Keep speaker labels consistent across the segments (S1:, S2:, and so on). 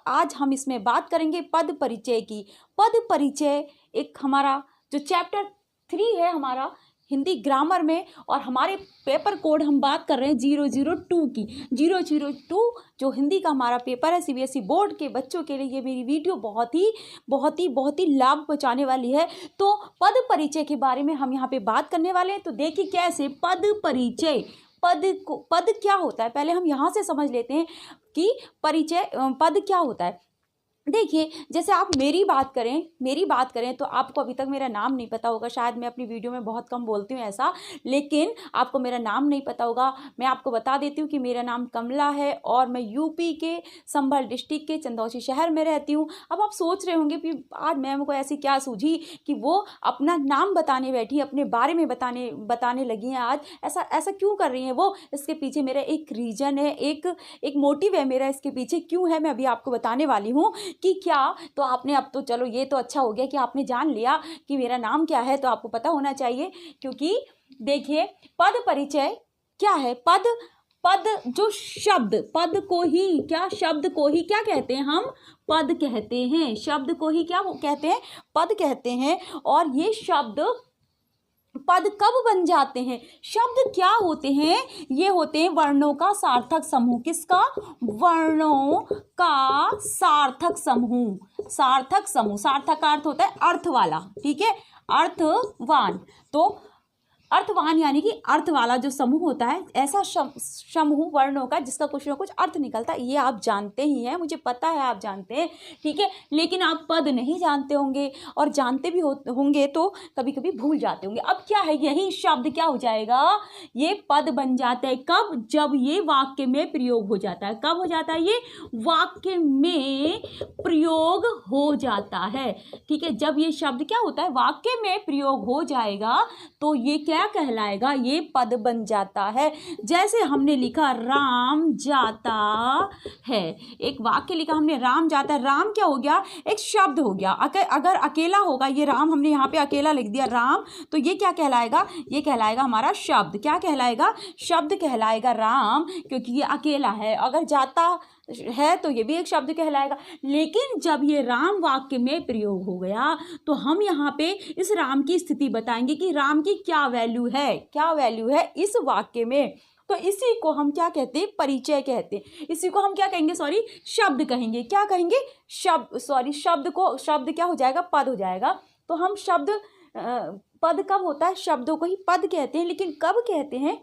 S1: आज हम इसमें बात करेंगे पद परिचय की। पद परिचय एक हमारा जो चैप्टर 3 है हमारा हिंदी ग्रामर में, और हमारे पेपर कोड हम बात कर रहे हैं 002 की। 002 जो हिंदी का हमारा पेपर है सीबीएसई बोर्ड के बच्चों के लिए ये मेरी वीडियो बहुत ही लाभ पहुंचाने वाली है। तो पद परिचय के बारे में हम यहाँ पे बात करने वाले हैं। तो देखिए कैसे पद परिचय, पद क्या होता है, पहले हम यहाँ से समझ लेते हैं कि परिचय पद क्या होता है। देखिए जैसे आप मेरी बात करें तो आपको अभी तक मेरा नाम नहीं पता होगा, शायद मैं अपनी वीडियो में बहुत कम बोलती हूँ ऐसा, लेकिन आपको मेरा नाम नहीं पता होगा। मैं आपको बता देती हूँ कि मेरा नाम कमला है और मैं यूपी के संभल डिस्ट्रिक्ट के चंदौसी शहर में रहती हूँ। अब आप सोच रहे होंगे कि आज मैम को ऐसी क्या सूझी कि वो अपना नाम बताने बैठी, अपने बारे में बताने लगी हैं। आज ऐसा क्यों कर रही हैं वो, इसके पीछे मेरा एक रीज़न है, एक मोटिव है मेरा इसके पीछे क्यों है, मैं अभी आपको बताने वाली हूँ कि क्या। तो आपने अब तो चलो ये तो अच्छा हो गया कि आपने जान लिया कि मेरा नाम क्या है, तो आपको पता होना चाहिए। क्योंकि देखिए पद परिचय क्या है, पद जो शब्द, शब्द को ही क्या कहते हैं, हम पद कहते हैं। शब्द को ही क्या कहते हैं, पद कहते हैं। और ये शब्द पद कब बन जाते हैं, शब्द क्या होते हैं, ये होते हैं वर्णों का सार्थक समूह। किसका, वर्णों का सार्थक समूह। सार्थक का अर्थ होता है अर्थ वाला, ठीक है, अर्थवान। तो अर्थवान यानी कि अर्थ वाला जो समूह होता है, ऐसा समूह वर्णों का जिसका कुछ ना कुछ अर्थ निकलता है। ये आप जानते ही हैं, मुझे पता है आप जानते हैं, ठीक है। लेकिन आप पद नहीं जानते होंगे, और जानते भी होंगे तो कभी कभी भूल जाते होंगे। अब क्या है, यही शब्द क्या हो जाएगा, ये पद बन जाता है। कब, जब ये वाक्य में प्रयोग हो जाता है। कब हो जाता है, ये वाक्य में प्रयोग हो जाता है, ठीक है। जब ये शब्द क्या होता है, वाक्य में प्रयोग हो जाएगा तो ये क्या कहलाएगा, ये पद बन जाता है। जैसे हमने लिखा राम जाता है, एक वाक्य लिखा हमने राम जाता है, राम क्या हो गया, एक शब्द हो गया। अगर अकेला होगा ये राम, हमने यहाँ पे अकेला लिख दिया राम, तो ये क्या कहलाएगा, ये कहलाएगा हमारा शब्द। क्या कहलाएगा, शब्द कहलाएगा राम, क्योंकि ये अकेला है। अगर जाता है तो ये भी एक शब्द कहलाएगा। लेकिन जब ये राम वाक्य में प्रयोग हो गया तो हम यहाँ पे इस राम की स्थिति बताएंगे कि राम की क्या वैल्यू है इस वाक्य में। तो इसी को हम क्या कहते हैं, परिचय कहते हैं। इसी को हम क्या कहेंगे, शब्द कहेंगे। क्या कहेंगे, शब्द क्या हो जाएगा, पद हो जाएगा। तो हम पद कब होता है, शब्दों को ही पद कहते हैं। लेकिन कब कहते हैं,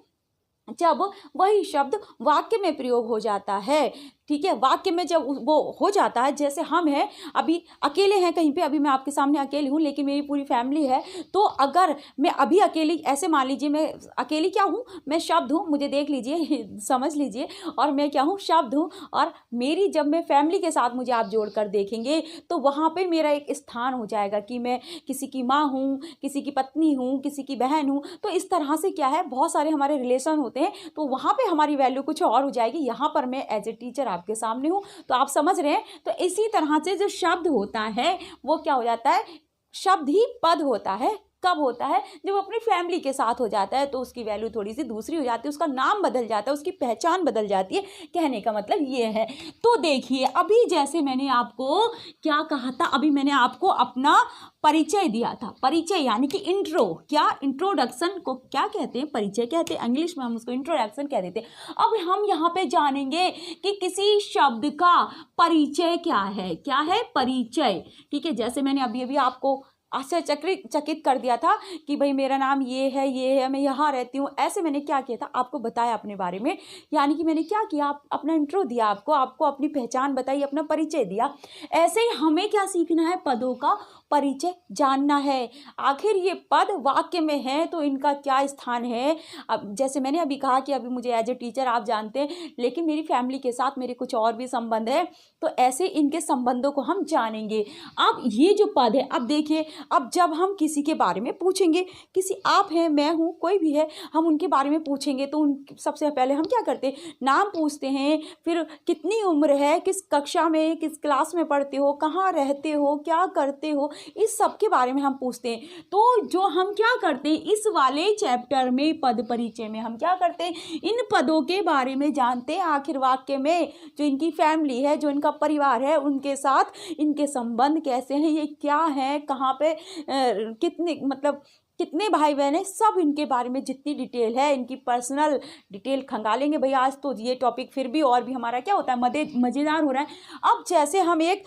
S1: जब वही शब्द वाक्य में प्रयोग हो जाता है, ठीक है। वाक्य में जब वो हो जाता है, जैसे हम हैं अभी अकेले हैं कहीं पे, अभी मैं आपके सामने अकेली हूँ लेकिन मेरी पूरी फैमिली है। तो अगर मैं अभी अकेली, ऐसे मान लीजिए मैं अकेली क्या हूँ, मैं शब्द हूँ, मुझे देख लीजिए समझ लीजिए, और मैं क्या हूँ, शब्द हूँ। और मेरी जब मैं फैमिली के साथ मुझे आप जोड़ कर देखेंगे तो वहाँ पर मेरा एक स्थान हो जाएगा कि मैं किसी की माँ हूँ, किसी की पत्नी हूँ, किसी की बहन हूँ। तो इस तरह से क्या है, बहुत सारे हमारे रिलेशन होते हैं, तो वहाँ पर हमारी वैल्यू कुछ और हो जाएगी। यहाँ पर मैं एज ए टीचर आपके सामने हूं, तो आप समझ रहे हैं। तो इसी तरह से जो शब्द होता है वो क्या हो जाता है, शब्द ही पद होता है। कब होता है, जब अपनी फैमिली के साथ हो जाता है तो उसकी वैल्यू थोड़ी सी दूसरी हो जाती है, उसका नाम बदल जाता है, उसकी पहचान बदल जाती है। कहने का मतलब ये है। तो देखिए अभी जैसे मैंने आपको क्या कहा था, अभी मैंने आपको अपना परिचय दिया था। परिचय यानी कि इंट्रो, क्या, इंट्रोडक्शन को क्या कहते हैं, परिचय कहते हैं। इंग्लिश में हम उसको इंट्रोडक्शन कह देते हैं। अब हम यहाँ पे जानेंगे कि किसी शब्द का परिचय क्या है परिचय, ठीक है। जैसे मैंने अभी आपको आश्चर्यचकित कर दिया था कि भाई मेरा नाम ये है, मैं यहाँ रहती हूँ। ऐसे मैंने क्या किया था, आपको बताया अपने बारे में, यानी कि मैंने क्या किया, अपना इंट्रो दिया, आपको अपनी पहचान बताई, अपना परिचय दिया। ऐसे ही हमें क्या सीखना है, पदों का परिचय जानना है। आखिर ये पद वाक्य में है तो इनका क्या स्थान है। अब जैसे मैंने अभी कहा कि अभी मुझे एज ए टीचर आप जानते हैं, लेकिन मेरी फैमिली के साथ मेरे कुछ और भी संबंध है, तो ऐसे इनके संबंधों को हम जानेंगे। अब ये जो पद है, अब देखिए अब जब हम किसी के बारे में पूछेंगे, किसी आप हैं, मैं हूँ, कोई भी है, हम उनके बारे में पूछेंगे तो उन सबसे पहले हम क्या करते हैं, नाम पूछते हैं, फिर कितनी उम्र है, किस कक्षा में, किस क्लास में पढ़ते हो, कहाँ रहते हो, क्या करते हो, इस सब के बारे में हम पूछते हैं। तो जो हम क्या करते हैं इस वाले चैप्टर में, पद परिचय में, हम क्या करते हैं, इन पदों के बारे में जानते हैं। आखिर वाक्य में जो इनकी फैमिली है, जो इनका परिवार है, उनके साथ इनके संबंध कैसे हैं, ये क्या है, कहाँ पे कितने मतलब कितने भाई बहन हैं, सब इनके बारे में जितनी डिटेल है, इनकी पर्सनल डिटेल खंगालेंगे। भाई आज तो ये टॉपिक फिर भी और भी हमारा क्या होता है, मज़ेदार हो रहा है। अब जैसे हम एक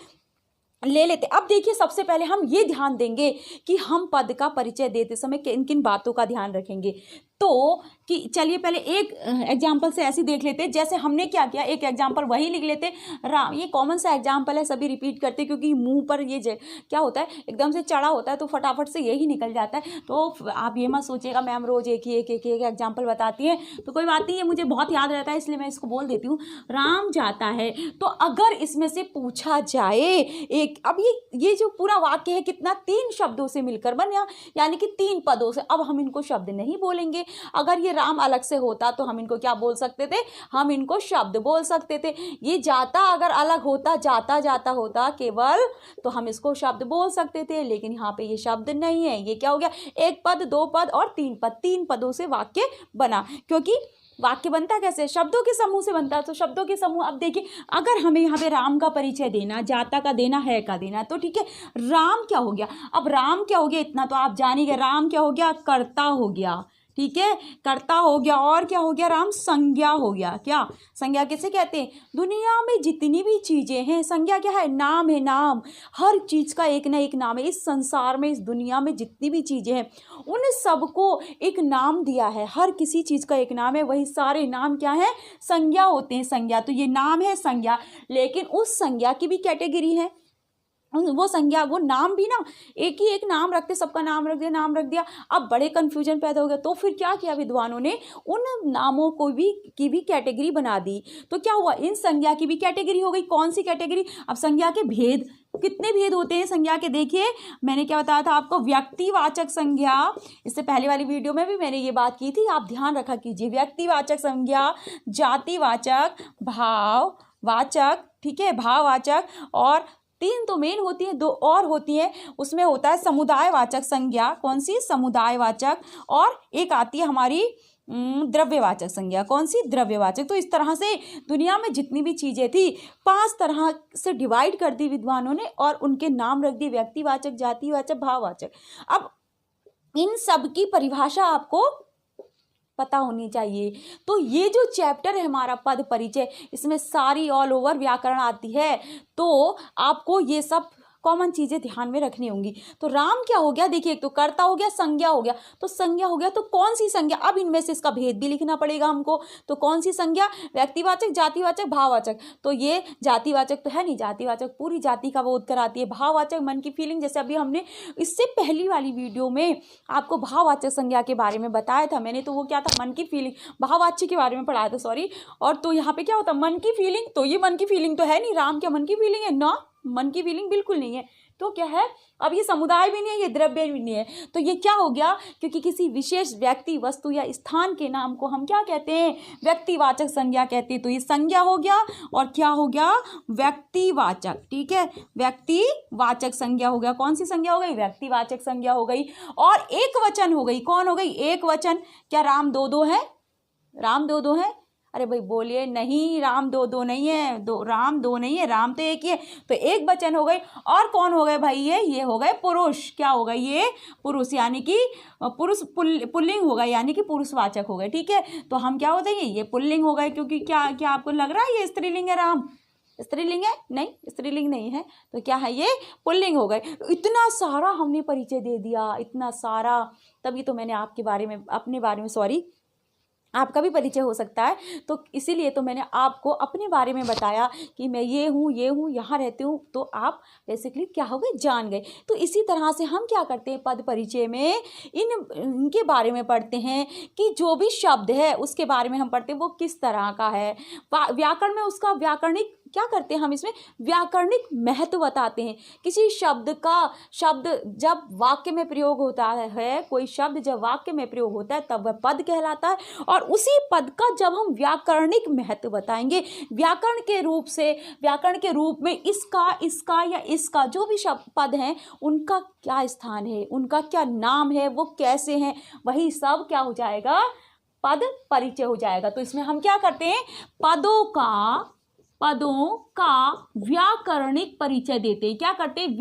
S1: ले लेते, अब देखिए सबसे पहले हम ये ध्यान देंगे कि हम पद का परिचय देते समय किन किन बातों का ध्यान रखेंगे। तो कि चलिए पहले एक एग्जाम्पल से ऐसे देख लेते, जैसे हमने क्या किया, एक एग्जाम्पल वही लिख लेते, राम। ये कॉमन सा एग्जाम्पल है, सभी रिपीट करते क्योंकि मुंह पर ये क्या होता है, एकदम से चढ़ा होता है तो फटाफट से यही निकल जाता है। तो आप ये मत सोचिएगा मैम रोज एक एग्जाम्पल बताती है, तो कोई बात नहीं है, मुझे बहुत याद रहता है इसलिए मैं इसको बोल देती हूँ। राम जाता है, तो अगर इसमें से पूछा जाए एक, अब ये जो पूरा वाक्य है कितना, 3 शब्दों से मिलकर बना, यानी कि 3 पदों से। अब हम इनको शब्द नहीं बोलेंगे। अगर ये राम अलग से होता तो हम इनको क्या बोल सकते थे, हम इनको शब्द बोल सकते थे। ये जाता अगर अलग होता, जाता जाता होता केवल, तो हम इसको शब्द बोल सकते थे, लेकिन यहाँ पे ये शब्द नहीं है। ये क्या हो गया, 1 पद, 2 पद और 3 पद, 3 पदों से वाक्य बना। क्योंकि वाक्य बनता कैसे, शब्दों के समूह से बनता है, तो शब्दों के समूह। अब देखिए अगर हमें यहाँ पे राम का परिचय देना, जाता का देना, है का देना, तो ठीक है, राम क्या हो गया, अब राम क्या हो गया, इतना तो आप जान ही गए, राम क्या हो गया, कर्ता हो गया, ठीक है, कर्ता हो गया। और क्या हो गया, राम संज्ञा हो गया। क्या संज्ञा किसे कहते हैं, दुनिया में जितनी भी चीजें हैं, संज्ञा क्या है, नाम है, नाम। हर चीज का एक ना एक नाम है। इस संसार में, इस दुनिया में जितनी भी चीजें हैं, उन सबको एक नाम दिया है। हर किसी चीज का एक नाम है, वही सारे नाम क्या है, संज्ञा होते हैं। संज्ञा तो ये नाम है, संज्ञा। लेकिन उस संज्ञा की भी कैटेगरी है, वो संज्ञा, वो नाम भी ना, एक ही एक नाम रखते, सबका नाम रख दिया, नाम रख दिया। अब बड़े कन्फ्यूजन पैदा हो गया। तो फिर क्या किया विद्वानों ने, उन नामों को भी की भी कैटेगरी बना दी। तो क्या हुआ, इन संज्ञा की भी कैटेगरी हो गई। कौन सी कैटेगरी, अब संज्ञा के भेद, कितने भेद होते हैं संज्ञा के, देखिए मैंने क्या बताया था आपको, व्यक्तिवाचक संज्ञा। इससे पहले वाली वीडियो में भी मैंने ये बात की थी, आप ध्यान रखा कीजिए। व्यक्तिवाचक संज्ञा, जातिवाचक, भाववाचक, ठीक है, भाववाचक, और 3 तो मेन होती है, 2 और होती है। उसमें होता है समुदायवाचक संज्ञा, कौन सी, समुदायवाचक। और एक आती है हमारी द्रव्यवाचक संज्ञा, कौन सी, द्रव्यवाचक। तो इस तरह से दुनिया में जितनी भी चीजें थी 5 तरह से डिवाइड कर दी विद्वानों ने, और उनके नाम रख दिए, व्यक्तिवाचक, जातिवाचक, भाववाचक। अब इन सब की परिभाषा आपको पता होनी चाहिए। तो ये जो चैप्टर है हमारा पद परिचय, इसमें सारी ऑल ओवर व्याकरण आती है। तो आपको ये सब कॉमन चीजें ध्यान में रखनी होंगी। तो राम क्या हो गया, देखिए एक तो कर्ता हो गया, संज्ञा हो गया। तो संज्ञा हो गया, तो कौन सी संज्ञा, अब इनमें से इसका भेद भी लिखना पड़ेगा हमको। तो कौन सी संज्ञा, व्यक्तिवाचक, जातिवाचक, भाववाचक। तो ये जातिवाचक तो है नहीं, जातिवाचक पूरी जाति का बोध कराती है। भाववाचक मन की फीलिंग, जैसे अभी हमने इससे पहली वाली वीडियो में आपको भाववाचक संज्ञा के बारे में बताया था मैंने, तो वो क्या था, मन की फीलिंग, भाववाच्य के बारे में पढ़ाया था, सॉरी। और तो यहाँ पे क्या होता, मन की फीलिंग। तो ये मन की फीलिंग तो है नहीं, राम क्या मन की फीलिंग है ना, मन की फीलिंग बिल्कुल नहीं है। तो क्या है, अब ये समुदाय भी नहीं है, ये द्रव्य भी नहीं है। तो ये क्या हो गया, क्योंकि किसी विशेष व्यक्ति, वस्तु या स्थान के नाम को हम क्या कहते हैं, व्यक्तिवाचक संज्ञा कहते हैं। तो ये संज्ञा हो गया, और क्या हो गया, व्यक्तिवाचक, ठीक है, व्यक्तिवाचक संज्ञा हो गया। कौन सी संज्ञा हो गई, व्यक्तिवाचक संज्ञा हो गई। और एक वचन हो गई, कौन हो गई, एक वचन। क्या राम 2-2 है, राम 2-2 है, अरे भाई बोलिए, नहीं राम 2-2 नहीं है, राम 2 नहीं है, राम तो एक ही है। तो एक वचन हो गई। और कौन हो गए भाई, ये हो गए पुरुष। क्या हो गए, ये पुरुष, यानी कि पुरुष पुल्लिंग हो गए, यानी कि पुरुषवाचक हो गए, ठीक है। तो हम क्या हो जाएंगे, ये पुल्लिंग हो गए। क्योंकि क्या आपको लग रहा है ये स्त्रीलिंग है, राम स्त्रीलिंग है, नहीं स्त्रीलिंग नहीं है, तो क्या है, ये पुल्लिंग हो गए। इतना सारा हमने परिचय दे दिया, इतना सारा। तभी तो मैंने आपके बारे में, अपने बारे में, सॉरी, आपका भी परिचय हो सकता है, तो इसीलिए तो मैंने आपको अपने बारे में बताया कि मैं ये हूँ, यहाँ रहती हूँ। तो आप बेसिकली क्या हो गए, जान गए। तो इसी तरह से हम क्या करते हैं, पद परिचय में इनके बारे में पढ़ते हैं कि जो भी शब्द है उसके बारे में हम पढ़ते हैं वो किस तरह का है। व्याकरण में उसका व्याकरणिक क्या करते हैं हम इसमें व्याकरणिक महत्व बताते हैं। किसी शब्द जब वाक्य में प्रयोग होता है, कोई शब्द जब वाक्य में प्रयोग होता है तब वह पद कहलाता है, और उसी पद का जब हम व्याकरणिक महत्व बताएंगे, व्याकरण के रूप में इसका या इसका जो भी शब्द पद हैं उनका क्या स्थान है, उनका क्या नाम है, वो कैसे हैं, वही सब क्या हो जाएगा, पद परिचय हो जाएगा। तो इसमें हम क्या करते हैं, पदों का व्याकरणिक परिचय देते हैं। क्या करते हैं,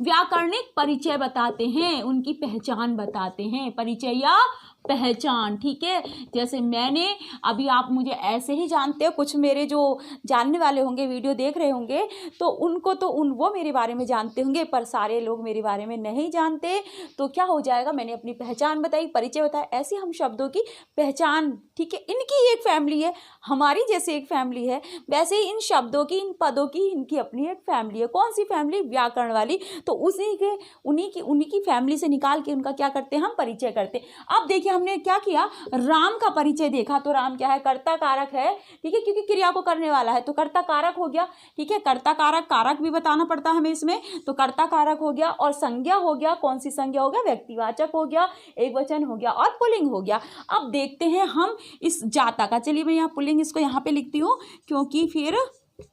S1: व्याकरणिक परिचय बताते हैं, उनकी पहचान बताते हैं, परिचय या पहचान। ठीक है, जैसे मैंने अभी, आप मुझे ऐसे ही जानते हो, कुछ मेरे जो जानने वाले होंगे, वीडियो देख रहे होंगे, तो उनको तो वो मेरे बारे में जानते होंगे, पर सारे लोग मेरे बारे में नहीं जानते। तो क्या हो जाएगा, मैंने अपनी पहचान बताई, परिचय बताया, ऐसे हम शब्दों की पहचान। ठीक है, इनकी एक फैमिली है, हमारी जैसे एक फैमिली है, वैसे ही इन शब्दों की, इन पदों की, इनकी अपनी एक फैमिली है। कौन सी फैमिली, व्याकरण वाली। तो उन्हीं की फैमिली से निकाल के उनका क्या करते हैं, हम परिचय करते। अब देखिए हमने क्या किया, राम का परिचय देखा, तो राम क्या है, कर्ता कारक है। ठीक है, क्योंकि क्रिया को करने वाला है तो कर्ता कारक हो गया। ठीक है, कर्ता कारक भी बताना पड़ता है हमें इसमें, तो कर्ता कारक हो गया। और संज्ञा हो गया, कौन सी संज्ञा हो गया, व्यक्तिवाचक हो गया, एक वचन हो गया और पुल्लिंग हो गया। अब देखते हैं हम इस जाता का, चलिए मैं यहाँ पुल्लिंग इसको यहाँ पे लिखती हूँ, क्योंकि फिर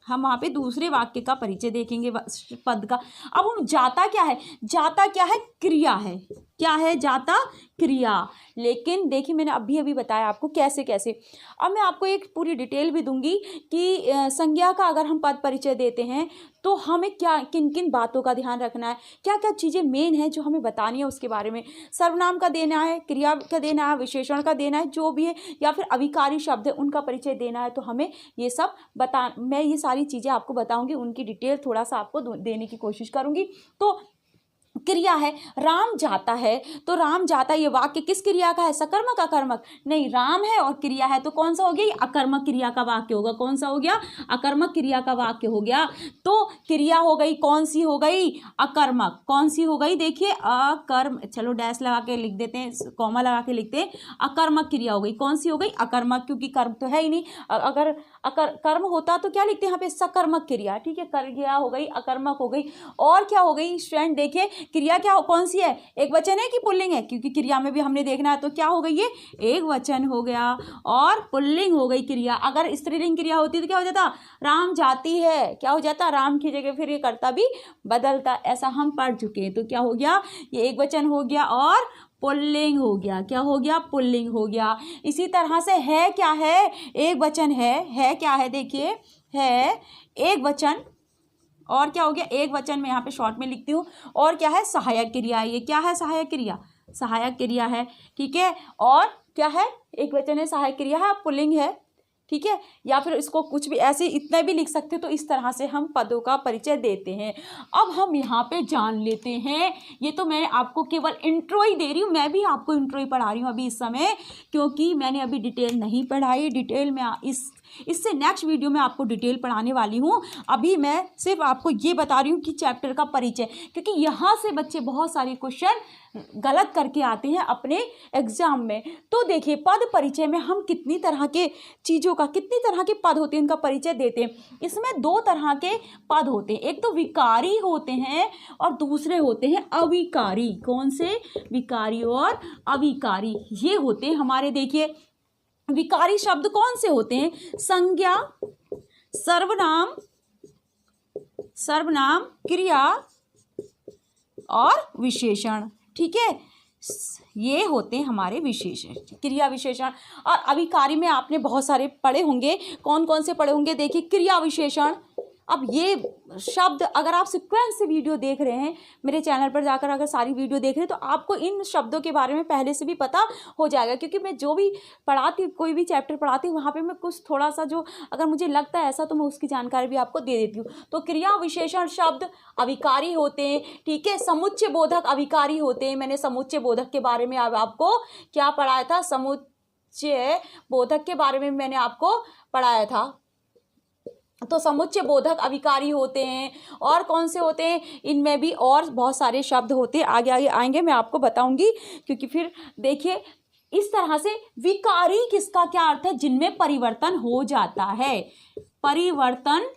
S1: हम वहाँ पे दूसरे वाक्य का परिचय देखेंगे पद का। अब हम जाता क्या है, क्रिया है। क्या है, जाता क्रिया। लेकिन देखिए मैंने अभी बताया आपको कैसे कैसे। अब मैं आपको एक पूरी डिटेल भी दूंगी कि संज्ञा का अगर हम पद परिचय देते हैं तो हमें क्या, किन किन बातों का ध्यान रखना है, क्या क्या चीज़ें मेन है जो हमें बतानी है उसके बारे में। सर्वनाम का देना है, क्रिया का देना है, विशेषण का देना है, जो भी है, या फिर अभिकारी शब्द है उनका परिचय देना है। तो हमें ये सब मैं ये सारी चीज़ें आपको बताऊंगी, उनकी डिटेल थोड़ा सा आपको देने की कोशिश करूंगी। तो क्रिया है, राम जाता है, तो राम जाता, ये वाक्य किस क्रिया का है, सकर्मक अकर्मक, नहीं, राम है और क्रिया है, तो कौन सा हो गया, अकर्मक क्रिया का वाक्य होगा। कौन सा हो गया, अकर्मक क्रिया का वाक्य हो गया। तो क्रिया हो गई, कौन सी हो गई, अकर्मक। कौन सी हो गई, देखिए अकर्म, चलो डैश लगा के लिख देते हैं, कॉमा लगा के लिखते हैं, अकर्मक क्रिया हो गई। कौन सी हो गई, अकर्मक, क्योंकि कर्म तो है ही नहीं। अगर कर्म होता तो क्या लिखते हैं यहाँ पे, सकर्मक क्रिया। ठीक है, क्रिया हो गई, अकर्मक हो गई। और क्या हो गई स्टूडेंट, देखिए क्रिया क्या कौन सी है, एक वचन है कि पुल्लिंग है, क्योंकि क्रिया में भी हमने देखना है। तो क्या हो गई, ये एक वचन हो गया और पुल्लिंग हो गई क्रिया। अगर स्त्रीलिंग क्रिया होती तो क्या हो जाता, राम जाती है, क्या हो जाता, राम की जगह फिर ये कर्ता भी बदलता। ऐसा हम पढ़ चुके हैं। तो क्या हो गया, ये एक वचन हो गया और पुल्लिंग हो गया। क्या हो गया, पुल्लिंग हो गया। इसी तरह से है क्या है, एक वचन है क्या है, देखिए है एक वचन, और क्या हो गया, एक वचन में यहाँ पे शॉर्ट में लिखती हूँ। और क्या है, सहायक क्रिया। ये क्या है, सहायक क्रिया है। ठीक है, और क्या है, एक वचन है, सहायक क्रिया है, पुल्लिंग है। ठीक है, या फिर इसको कुछ भी ऐसे इतना भी लिख सकते हो। तो इस तरह से हम पदों का परिचय देते हैं। अब हम यहाँ पे जान लेते हैं, ये तो मैं आपको केवल इंट्रो ही दे रही हूँ, मैं भी आपको इंट्रो ही पढ़ा रही हूँ अभी इस समय, क्योंकि मैंने अभी डिटेल नहीं पढ़ाई। डिटेल में इससे नेक्स्ट वीडियो में आपको डिटेल पढ़ाने वाली हूँ। अभी मैं सिर्फ आपको ये बता रही हूँ कि चैप्टर का परिचय, क्योंकि यहाँ से बच्चे बहुत सारे क्वेश्चन गलत करके आते हैं अपने एग्जाम में। तो देखिए पद परिचय में हम कितनी तरह के पद होते हैं उनका परिचय देते हैं। इसमें दो तरह के पद होते हैं, एक तो विकारी होते हैं और दूसरे होते हैं अविकारी। कौन से, विकारी और अविकारी, ये होते हैं हमारे। देखिए विकारी शब्द कौन से होते हैं, संज्ञा, सर्वनाम, क्रिया और विशेषण। ठीक है, ये होते हैं हमारे विशेषण, क्रिया विशेषण। और अविकारी में आपने बहुत सारे पढ़े होंगे, कौन कौन से पढ़े होंगे, देखिए क्रिया विशेषण। अब ये शब्द अगर आप सीक्वेंस से वीडियो देख रहे हैं, मेरे चैनल पर जाकर अगर सारी वीडियो देख रहे हैं, तो आपको इन शब्दों के बारे में पहले से भी पता हो जाएगा, क्योंकि मैं जो भी पढ़ाती हूँ, कोई भी चैप्टर पढ़ाती हूँ, वहाँ पे मैं कुछ थोड़ा सा जो अगर मुझे लगता है ऐसा, तो मैं उसकी जानकारी भी आपको दे देती हूँ। तो क्रिया विशेषण शब्द अविकारी होते हैं। ठीक है, समुच्चय बोधक अविकारी होते हैं। मैंने समुच्चय बोधक के बारे में आपको क्या पढ़ाया था, समुच्चय बोधक के बारे में मैंने आपको पढ़ाया था। तो समुच्चय बोधक अविकारी होते हैं। और कौन से होते हैं, इनमें भी और बहुत सारे शब्द होते हैं, आगे आगे आएंगे मैं आपको बताऊंगी। क्योंकि फिर देखिए इस तरह से विकारी किसका क्या अर्थ है? जिनमें परिवर्तन हो जाता है, परिवर्तन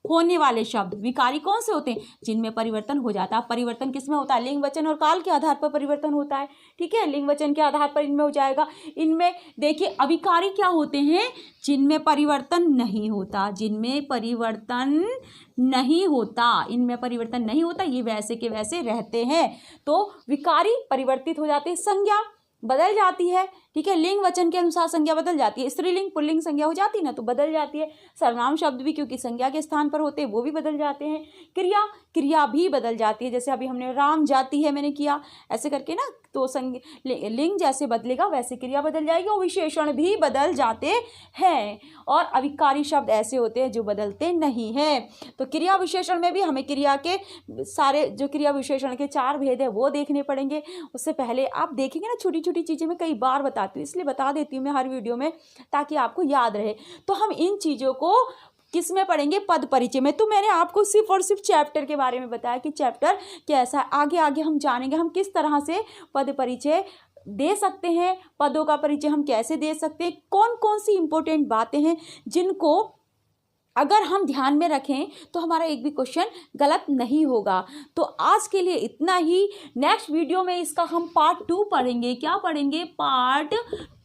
S1: होने वाले शब्द विकारी कौन से होते हैं? जिनमें परिवर्तन हो जाता है। परिवर्तन किसमें होता है? लिंग, वचन और काल के आधार पर परिवर्तन होता है, ठीक है। लिंग वचन के आधार पर इनमें हो जाएगा। इनमें देखिए अविकारी क्या होते हैं? जिनमें परिवर्तन नहीं होता, जिनमें परिवर्तन नहीं होता, इनमें परिवर्तन नहीं होता, ये वैसे के वैसे रहते हैं। तो विकारी परिवर्तित हो जाते हैं, संज्ञा बदल जाती है, ठीक है। लिंग वचन के अनुसार संज्ञा बदल जाती है, स्त्रीलिंग पुल्लिंग संज्ञा हो जाती है ना, तो बदल जाती है। सर्वनाम शब्द भी क्योंकि संज्ञा के स्थान पर होते हैं वो भी बदल जाते हैं। क्रिया, क्रिया भी बदल जाती है, जैसे अभी हमने राम जाती है मैंने किया ऐसे करके ना, तो लिंग जैसे बदलेगा वैसे क्रिया बदल जाएगी, और विशेषण भी बदल जाते हैं। और अविकारी शब्द ऐसे होते हैं जो बदलते नहीं हैं। तो क्रिया विशेषण में भी हमें क्रिया के सारे जो क्रिया विशेषण के 4 भेद है वो देखने पड़ेंगे। उससे पहले आप देखेंगे ना, छोटी छोटी चीज़ें मैं कई बार बताती हूँ, इसलिए बता देती हूँ मैं हर वीडियो में ताकि आपको याद रहे। तो हम इन चीज़ों को किस में पढ़ेंगे? पद परिचय में। तो मैंने आपको सिर्फ और सिर्फ चैप्टर के बारे में बताया कि चैप्टर कैसा है। आगे आगे हम जानेंगे हम किस तरह से पद परिचय दे सकते हैं, पदों का परिचय हम कैसे दे सकते हैं, कौन कौन सी इंपॉर्टेंट बातें हैं जिनको अगर हम ध्यान में रखें तो हमारा एक भी क्वेश्चन गलत नहीं होगा। तो आज के लिए इतना ही। नेक्स्ट वीडियो में इसका हम पार्ट 2 पढ़ेंगे। क्या पढ़ेंगे? पार्ट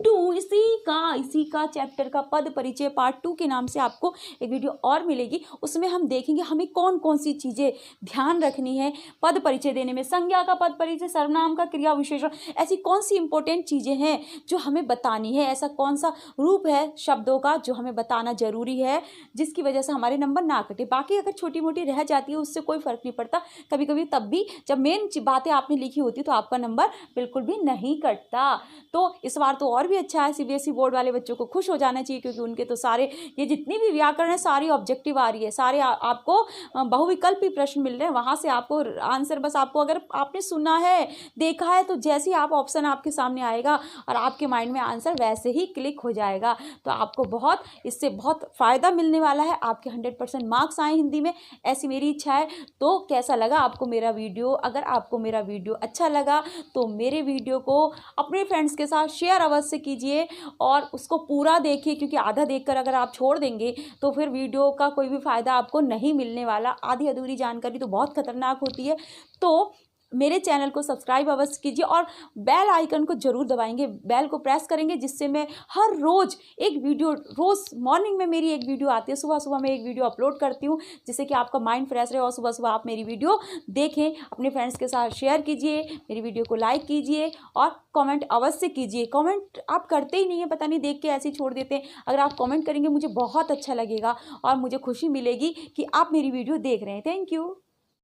S1: 2 इसी का चैप्टर का पद परिचय पार्ट 2 के नाम से आपको एक वीडियो और मिलेगी। उसमें हम देखेंगे हमें कौन कौन सी चीज़ें ध्यान रखनी है पद परिचय देने में। संज्ञा का पद परिचय, सर्वनाम का, क्रिया विशेषण, ऐसी कौन सी इंपॉर्टेंट चीज़ें हैं जो हमें बतानी है, ऐसा कौन सा रूप है शब्दों का जो हमें बताना जरूरी है, जिसकी वजह से हमारे नंबर ना कटे। बाकी अगर छोटी मोटी रह जाती है उससे कोई फर्क नहीं पड़ता। कभी कभी तब भी जब मेन बातें आपने लिखी होती तो आपका नंबर बिल्कुल भी नहीं कटता। तो इस बार तो और भी अच्छा है, सीबीएसई बोर्ड वाले बच्चों को खुश हो जाना चाहिए क्योंकि उनके तो सारे ये जितनी भी व्याकरण है सारी ऑब्जेक्टिव आ रही है, सारे आपको बहुविकल्पी प्रश्न मिल रहे हैं, वहां से आपको आंसर बस आपको अगर आपने सुना है देखा है तो जैसे ही आप ऑप्शन आपके सामने आएगा और आपके माइंड में आंसर वैसे ही क्लिक हो जाएगा। तो आपको इससे बहुत फायदा मिलने वाला है। आपके 100% मार्क्स आए हिंदी में, ऐसी मेरी इच्छा है। तो कैसा लगा आपको मेरा वीडियो? अगर आपको मेरा वीडियो अच्छा लगा तो मेरे वीडियो को अपने फ्रेंड्स के साथ शेयर अवश्य कीजिए और उसको पूरा देखिए, क्योंकि आधा देखकर अगर आप छोड़ देंगे तो फिर वीडियो का कोई भी फायदा आपको नहीं मिलने वाला। आधी अधूरी जानकारी तो बहुत खतरनाक होती है। तो मेरे चैनल को सब्सक्राइब अवश्य कीजिए और बेल आइकन को जरूर दबाएंगे, बेल को प्रेस करेंगे, जिससे मैं हर रोज़ एक वीडियो, रोज़ मॉर्निंग में मेरी एक वीडियो आती है, सुबह सुबह मैं एक वीडियो अपलोड करती हूँ, जिससे कि आपका माइंड फ्रेश रहे और सुबह सुबह आप मेरी वीडियो देखें। अपने फ्रेंड्स के साथ शेयर कीजिए, मेरी वीडियो को लाइक कीजिए और कमेंट अवश्य कीजिए। कमेंट आप करते ही नहीं है, पता नहीं, देख के ऐसे ही छोड़ देते हैं। अगर आप कमेंट करेंगे मुझे बहुत अच्छा लगेगा और मुझे खुशी मिलेगी कि आप मेरी वीडियो देख रहे हैं। Thank you.